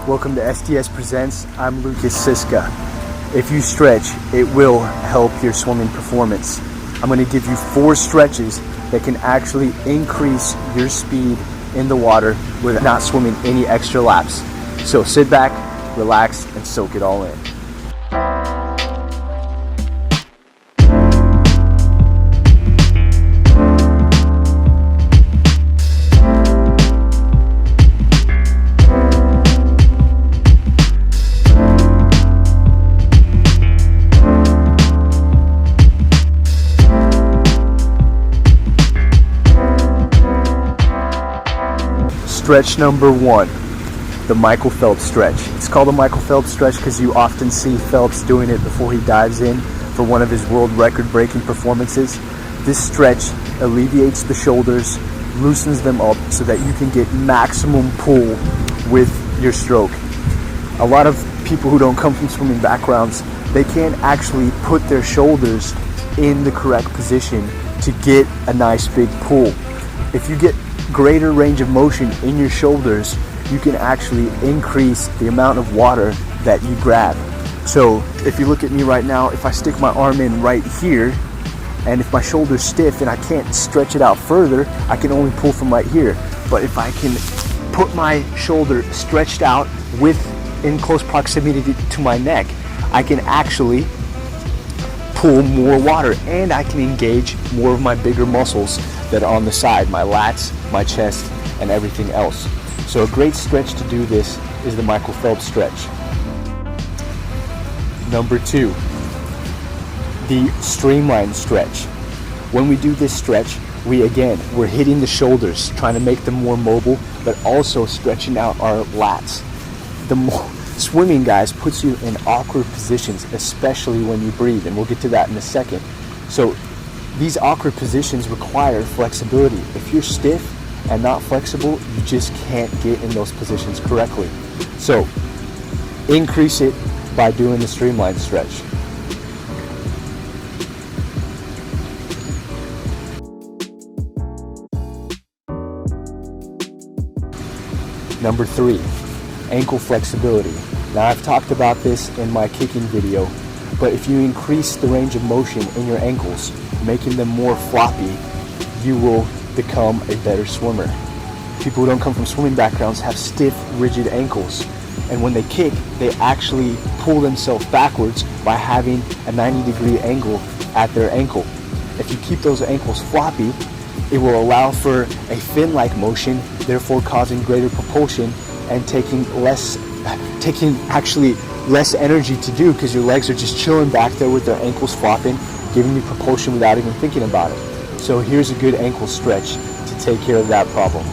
welcome to SDS Presents. I'm Lukas, Siska. If you stretch, it will help your swimming performance. I'm going to give you 4 stretches that can actually increase your speed in the water without not swimming any extra laps. So sit back, relax, and soak it all in. Stretch number 1, the MIchael Phelps stretch. It's called the MIchael Phelps stretch because you often see Phelps doing it before he dives in for one of his world record-breaking performances. This stretch alleviates the shoulders, loosens them up so that you can get maximum pull with your stroke. A lot of people who don't come from swimming backgrounds, they can't actually put their shoulders in the correct position to get a nice big pull. If you get greater range of motion in your shoulders, you can actually increase the amount of water that you grab. So if you look at me right now, if I stick my arm in right here, and if my shoulder's stiff and I can't stretch it out further, I can only pull from right here. But if I can put my shoulder stretched out in close proximity to my neck, I can actually pull more water and I can engage more of my bigger muscles that are on the side, my lats, my chest, and everything else. So a great stretch to do this is the MIchael Phelps stretch. Number 2, the streamline stretch. When we do this stretch, we're hitting the shoulders, trying to make them more mobile, but also stretching out our lats. Swimming, guys, puts you in awkward positions, especially when you breathe, and we'll get to that in a second. So these awkward positions require flexibility. If you're stiff and not flexible, you just can't get in those positions correctly. So increase it by doing the streamline stretch. Number 3, ankle flexibility. Now I've talked about this in my kicking video, but if you increase the range of motion in your ankles, making them more floppy, you will become a better swimmer. People who don't come from swimming backgrounds have stiff, rigid ankles, and when they kick, they actually pull themselves backwards by having a 90-degree angle at their ankle. If you keep those ankles floppy, it will allow for a fin-like motion, therefore causing greater propulsion and taking actually less energy to do because your legs are just chilling back there with their ankles flopping, giving you propulsion without even thinking about it. So here's a good ankle stretch to take care of that problem.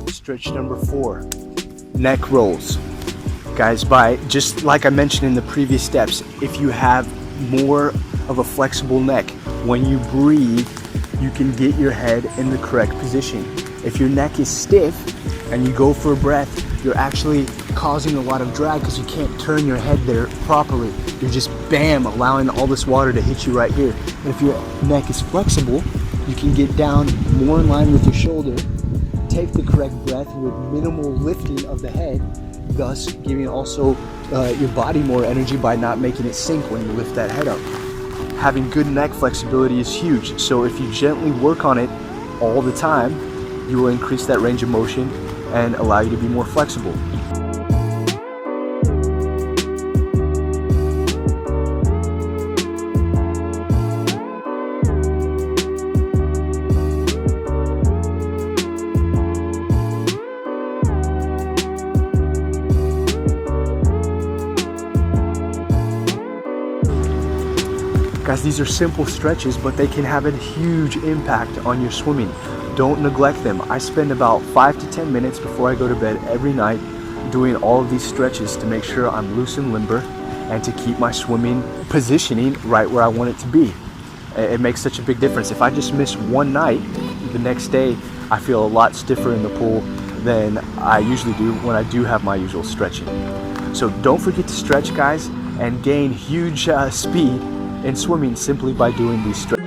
Stretch number 4, neck rolls. Guys, just like I mentioned in the previous steps, if you have more of a flexible neck, when you breathe, you can get your head in the correct position. If your neck is stiff and you go for a breath, you're actually causing a lot of drag because you can't turn your head there properly. You're just allowing all this water to hit you right here. And if your neck is flexible, you can get down more in line with your shoulder, take the correct breath with minimal lifting of the head, thus giving also your body more energy by not making it sink when you lift that head up. Having good neck flexibility is huge, so if you gently work on it all the time, you will increase that range of motion and allow you to be more flexible. Guys, these are simple stretches, but they can have a huge impact on your swimming. Don't neglect them. I spend about 5 to 10 minutes before I go to bed every night doing all of these stretches to make sure I'm loose and limber and to keep my swimming positioning right where I want it to be. It makes such a big difference. If I just miss one night, the next day I feel a lot stiffer in the pool than I usually do when I do have my usual stretching. So don't forget to stretch, guys, and gain huge speed in swimming simply by doing these stretches.